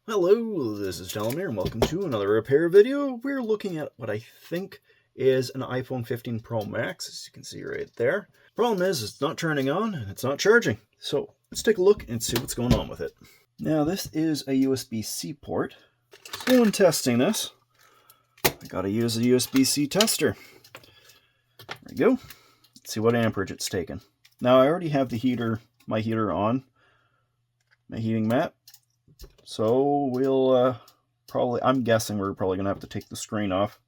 Hello, this is Telomere, and welcome to another repair video. We're looking at what I think is an iPhone 15 Pro Max, as you can see right there. Problem is, it's not turning on, and it's not charging. So let's take a look and see what's going on with it. Now, this is a USB-C port. So when testing this, I gotta use a USB-C tester. There we go. Let's see what amperage it's taken. Now, I already have my heater on, my heating mat. So we'll I'm guessing we're probably going to have to take the screen off.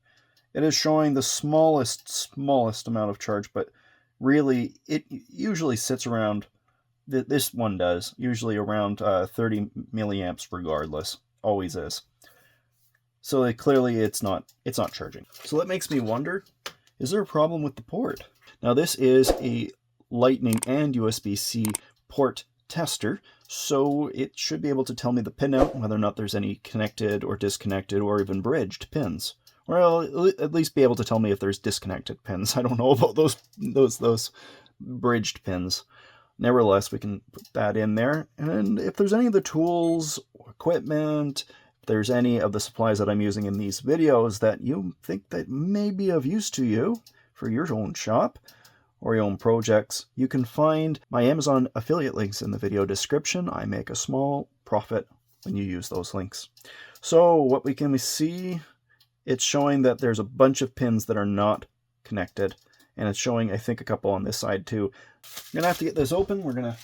It is showing the smallest amount of charge, but really it usually sits around, this one does, usually around 30 milliamps regardless. Always is. So clearly it's not charging. So that makes me wonder, is there a problem with the port? Now this is a Lightning and USB-C port tester, so it should be able to tell me the pinout, whether or not there's any connected or disconnected or even bridged pins. Or at least be able to tell me if there's disconnected pins. I don't know about those bridged pins. Nevertheless, we can put that in there. And if there's any of the tools, or equipment, if there's any of the supplies that I'm using in these videos that you think that may be of use to you for your own shop, or your own projects, you can find my Amazon affiliate links in the video description. I make a small profit when you use those links. So what we can see, it's showing that there's a bunch of pins that are not connected, and it's showing, I think, a couple on this side too. I'm gonna have to get this open. We're gonna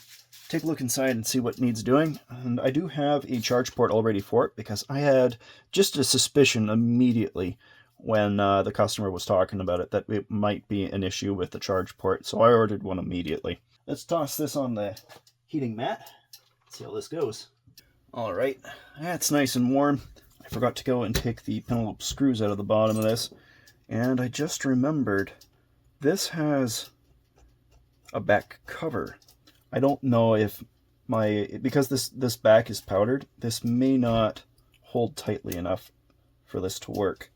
take a look inside and see what needs doing. And I do have a charge port all ready for it, because I had just a suspicion immediately when the customer was talking about it that it might be an issue with the charge port, so I ordered one immediately. Let's toss this on the heating mat, see how this goes. Alright, that's nice and warm. I forgot to go and take the penelope screws out of the bottom of this, and I just remembered this has a back cover. I don't know if because this back is powdered, this may not hold tightly enough for this to work.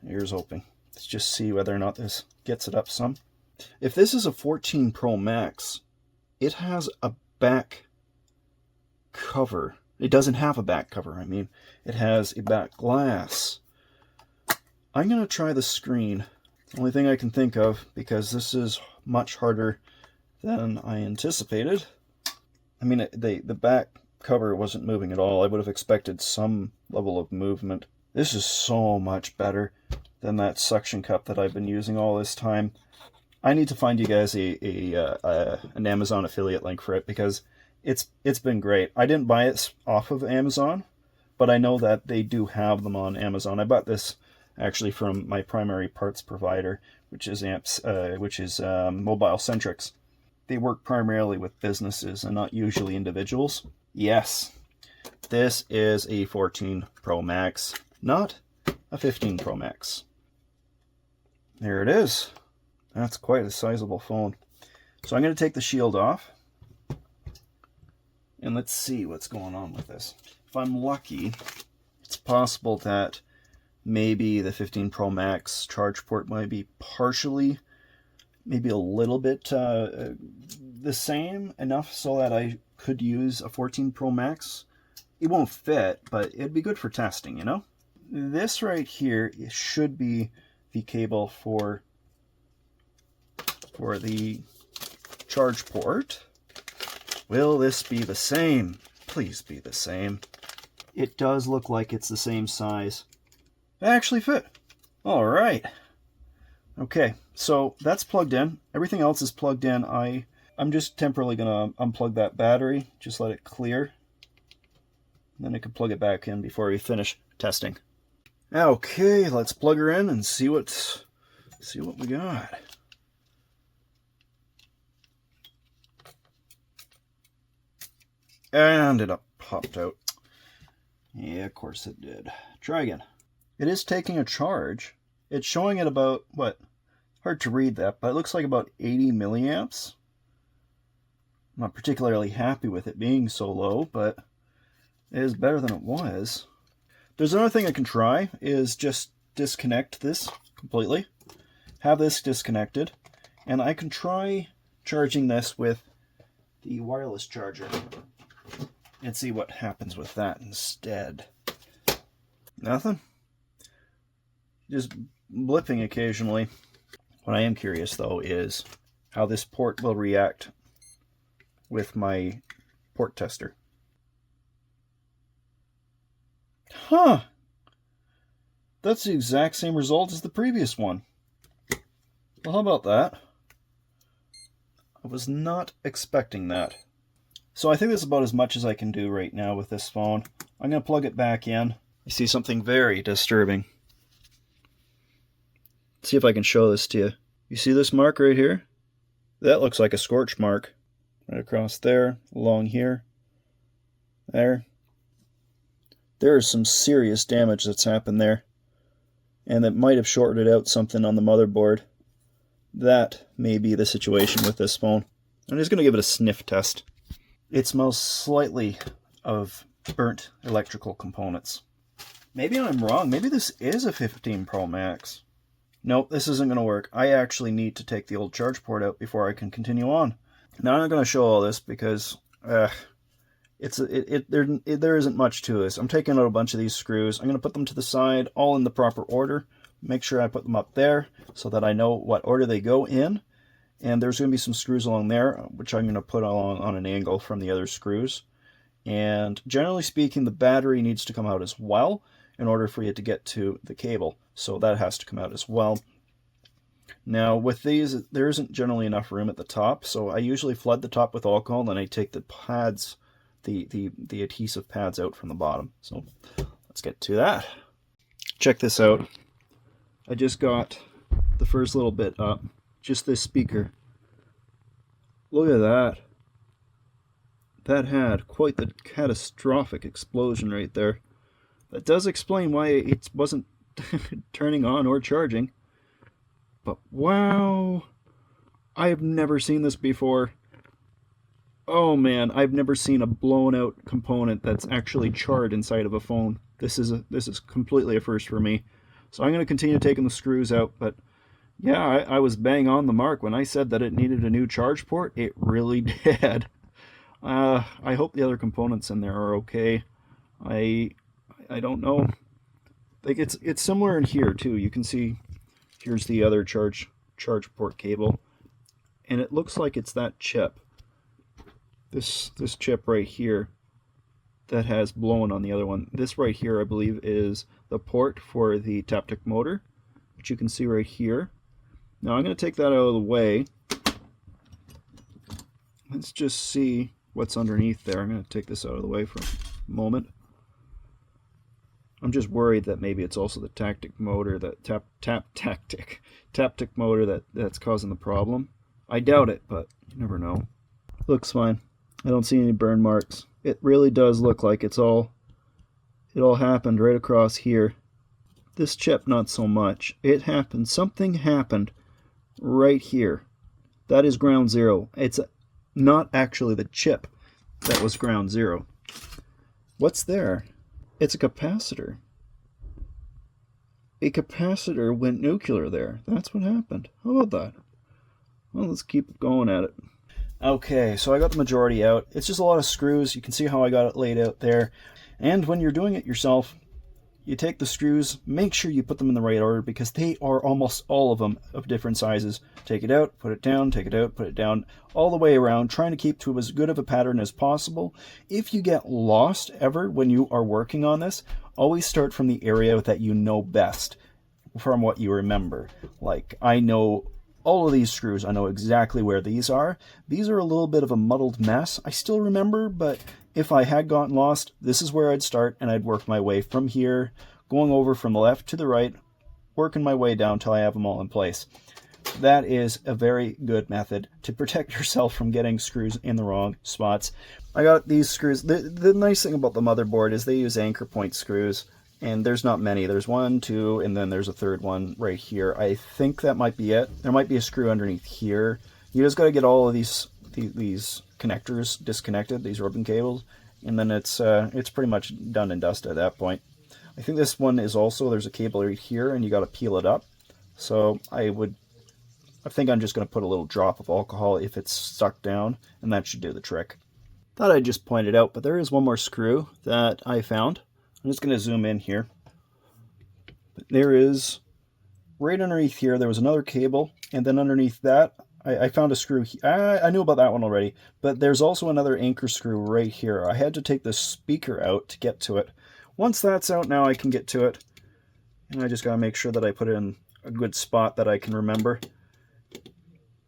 Here's hoping. Let's just see whether or not this gets it up some. If this is a 14 Pro Max, it has a back cover. It doesn't have a back cover, I mean. It has a back glass. I'm going to try the screen. Only thing I can think of, because this is much harder than I anticipated. I mean, the back cover wasn't moving at all. I would have expected some level of movement. This is so much better than that suction cup that I've been using all this time. I need to find you guys an Amazon affiliate link for it, because it's been great. I didn't buy it off of Amazon, but I know that they do have them on Amazon. I bought this actually from my primary parts provider, which is Mobile Centrics. They work primarily with businesses and not usually individuals. Yes, this is a 14 Pro Max. Not a 15 Pro Max. There it is. That's quite a sizable phone. So I'm going to take the shield off, and let's see what's going on with this. If I'm lucky, it's possible that maybe the 15 Pro Max charge port might be partially, maybe a little bit the same, enough so that I could use a 14 Pro Max. It won't fit, but it'd be good for testing, you know? This right here should be the cable for the charge port. Will this be the same? Please be the same. It does look like it's the same size. It actually fit. All right. Okay, so that's plugged in. Everything else is plugged in. I'm just temporarily going to unplug that battery, just let it clear. Then I can plug it back in before we finish testing. Okay, let's plug her in and see what we got. And it popped out. Yeah, of course it did. Try again. It is taking a charge. It's showing at about, what? Hard to read that, but it looks like about 80 milliamps. I'm not particularly happy with it being so low, but it is better than it was. There's another thing I can try, is just disconnect this completely. Have this disconnected, and I can try charging this with the wireless charger. and see what happens with that instead. Nothing. Just blipping occasionally. What I am curious though is how this port will react with my port tester. Huh! That's the exact same result as the previous one. Well, how about that? I was not expecting that. So I think that's about as much as I can do right now with this phone. I'm going to plug it back in. I see something very disturbing. Let's see if I can show this to you. You see this mark right here? That looks like a scorch mark. Right across there, along here. There. There is some serious damage that's happened there. And that might have shorted out something on the motherboard. That may be the situation with this phone. I'm just going to give it a sniff test. It smells slightly of burnt electrical components. Maybe I'm wrong. Maybe this is a 15 Pro Max. Nope, this isn't going to work. I actually need to take the old charge port out before I can continue on. Now I'm not going to show all this because there isn't much to this. I'm taking out a bunch of these screws. I'm going to put them to the side, all in the proper order. Make sure I put them up there so that I know what order they go in. And there's going to be some screws along there, which I'm going to put along on an angle from the other screws. And generally speaking, the battery needs to come out as well in order for you to get to the cable. So that has to come out as well. Now with these, there isn't generally enough room at the top, so I usually flood the top with alcohol, and then I take the pads, the adhesive pads out from the bottom. So let's get to that. Check this out. I just got the first little bit up, just this speaker. Look at that. That had quite the catastrophic explosion right there. That does explain why it wasn't turning on or charging. But wow, I have never seen this before. Oh man, I've never seen a blown out component that's actually charred inside of a phone. This is completely a first for me. So I'm going to continue taking the screws out, but yeah, I was bang on the mark when I said that it needed a new charge port. It really did. I hope the other components in there are okay. I don't know. Like it's similar in here too. You can see here's the other charge port cable, and it looks like it's that chip. This chip right here that has blown on the other one. This right here, I believe, is the port for the Taptic motor, which you can see right here. Now I'm going to take that out of the way. Let's just see what's underneath there. I'm going to take this out of the way for a moment. I'm just worried that maybe it's also the Taptic motor, that Taptic motor that's causing the problem. I doubt it, but you never know. Looks fine. I don't see any burn marks. It really does look like it all happened right across here. This chip, not so much. It happened. Something happened right here. That is ground zero. It's not actually the chip that was ground zero. What's there? It's a capacitor. A capacitor went nuclear there. That's what happened. How about that? Well, let's keep going at it. Okay, so I got the majority out. It's just a lot of screws. You can see how I got it laid out there. And when you're doing it yourself, you take the screws, make sure you put them in the right order because they are almost all of them of different sizes. Take it out, put it down, take it out, put it down, all the way around, trying to keep to as good of a pattern as possible. If you get lost ever when you are working on this, always start from the area that you know best, from what you remember. Like, I know all of these screws, I know exactly where these are. These are a little bit of a muddled mess. I still remember, but if I had gotten lost, this is where I'd start, and I'd work my way from here, going over from the left to the right, working my way down till I have them all in place. That is a very good method to protect yourself from getting screws in the wrong spots. I got these screws. The nice thing about the motherboard is they use anchor point screws, and there's not many. There's one, two, and then there's a third one right here. I think that might be it. There might be a screw underneath here. You just got to get all of these connectors disconnected, these ribbon cables, and then it's pretty much done and dusted at that point. I think this one is also, there's a cable right here, and you got to peel it up. So I think I'm just going to put a little drop of alcohol if it's stuck down, and that should do the trick. Thought I'd just point it out, but there is one more screw that I found. I'm just going to zoom in here. But there is, right underneath here, there was another cable, and then underneath that, I found a screw. I knew about that one already, but there's also another anchor screw right here. I had to take the speaker out to get to it. Once that's out, now I can get to it. And I just got to make sure that I put it in a good spot that I can remember.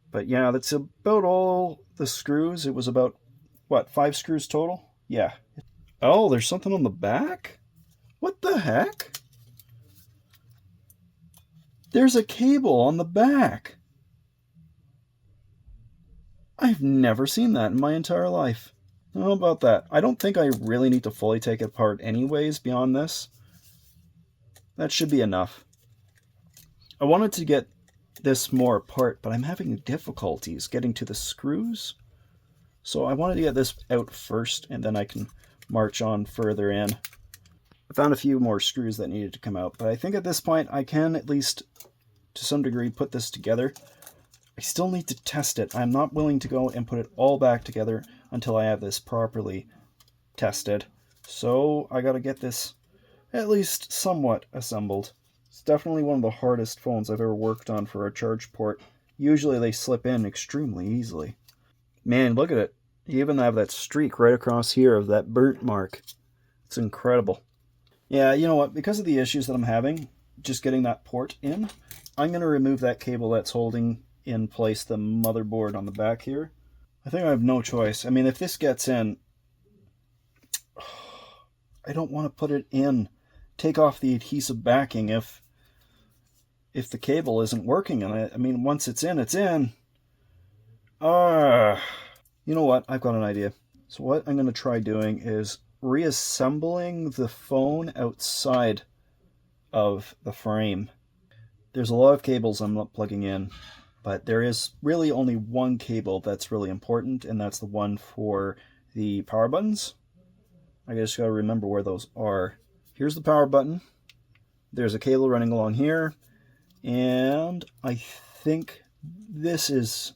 But yeah, that's about all the screws. It was about, what, 5 screws total? Yeah. Oh, there's something on the back? What the heck? There's a cable on the back. I've never seen that in my entire life. How about that? I don't think I really need to fully take it apart anyways beyond this. That should be enough. I wanted to get this more apart, but I'm having difficulties getting to the screws. So I wanted to get this out first, and then I can march on further in. I found a few more screws that needed to come out, but I think at this point I can at least, to some degree, put this together. I still need to test it. I'm not willing to go and put it all back together until I have this properly tested. So I gotta get this at least somewhat assembled. It's definitely one of the hardest phones I've ever worked on for a charge port. Usually they slip in extremely easily. Man, look at it. You even have that streak right across here of that burnt mark. It's incredible. Yeah, you know what? Because of the issues that I'm having, just getting that port in, I'm going to remove that cable that's holding in place the motherboard on the back here. I think I have no choice. I mean, if this gets in, I don't want to put it in. Take off the adhesive backing if the cable isn't working. And I mean, once it's in, it's in. You know what? I've got an idea. So what I'm going to try doing is reassembling the phone outside of the frame. There's a lot of cables I'm not plugging in, but there is really only one cable that's really important, and that's the one for the power buttons. I just got to remember where those are. Here's the power button. There's a cable running along here, and I think this is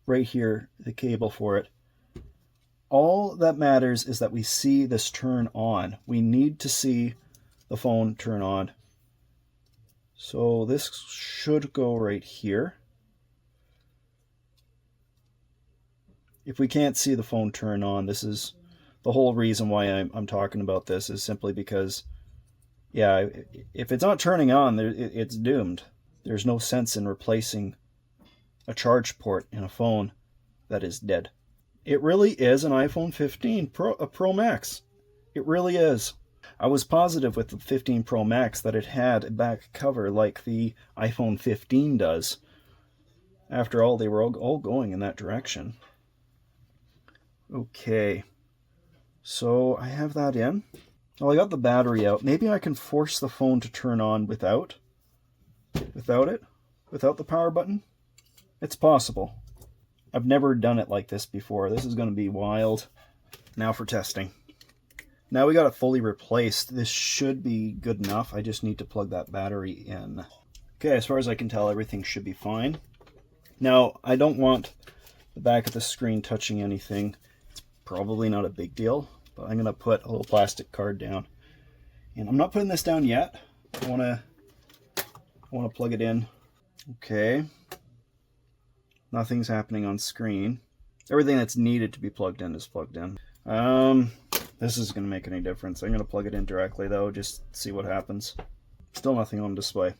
right here, the cable for it. All that matters is that we see this turn on. We need to see the phone turn on. So this should go right here. If we can't see the phone turn on, this is the whole reason why I'm talking about this, is simply because, yeah, if it's not turning on, it's doomed. There's no sense in replacing a charge port in a phone that is dead. It really is an iPhone 15 Pro Max. It really is. I was positive with the 15 Pro Max that it had a back cover like the iPhone 15 does. After all, they were all going in that direction. Okay, so I have that in. Well, I got the battery out. Maybe I can force the phone to turn on without the power button. It's possible. I've never done it like this before. This is going to be wild. Now for testing. Now we got it fully replaced. This should be good enough. I just need to plug that battery in. Okay, as far as I can tell, everything should be fine. Now, I don't want the back of the screen touching anything. It's probably not a big deal, but I'm going to put a little plastic card down. And I'm not putting this down yet. I want to plug it in. Okay. Nothing's happening on screen. Everything that's needed to be plugged in is plugged in. This isn't going to make any difference. I'm going to plug it in directly though, just see what happens. Still nothing on display.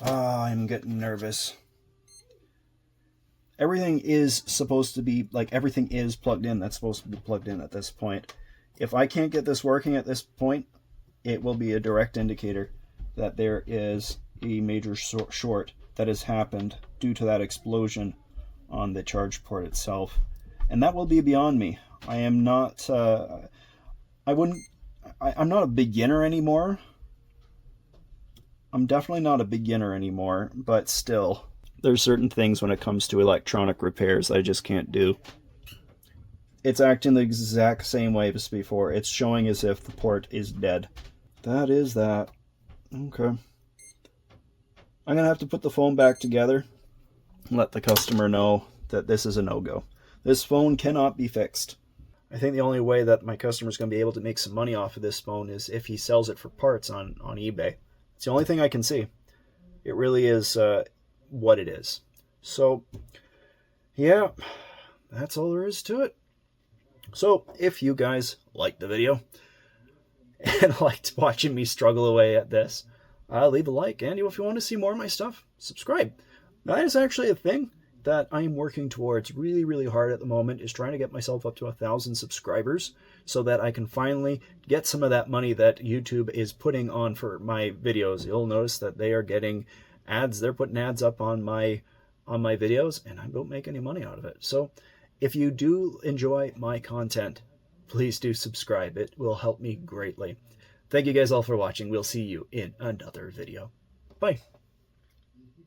I'm getting nervous. Everything is supposed to be, like, everything is plugged in that's supposed to be plugged in at this point. If I can't get this working at this point, it will be a direct indicator that there is a major short that has happened due to that explosion on the charge port itself. And that will be beyond me. I am not, I'm not a beginner anymore. I'm definitely not a beginner anymore, but still, there's certain things when it comes to electronic repairs I just can't do. It's acting the exact same way as before. It's showing as if the port is dead. That is that. Okay. I'm going to have to put the phone back together and let the customer know that this is a no-go. This phone cannot be fixed. I think the only way that my customer's going to be able to make some money off of this phone is if he sells it for parts on eBay. It's the only thing I can see. It really is what it is. So, yeah, that's all there is to it. So, if you guys liked the video and liked watching me struggle away at this, leave a like, and if you want to see more of my stuff, subscribe. That is actually a thing that I'm working towards really, really hard at the moment, is trying to get myself up to 1,000 subscribers so that I can finally get some of that money that YouTube is putting on for my videos. You'll notice that they are getting ads. They're putting ads up on my videos, and I don't make any money out of it. So if you do enjoy my content, please do subscribe. It will help me greatly. Thank you guys all for watching. We'll see you in another video. Bye.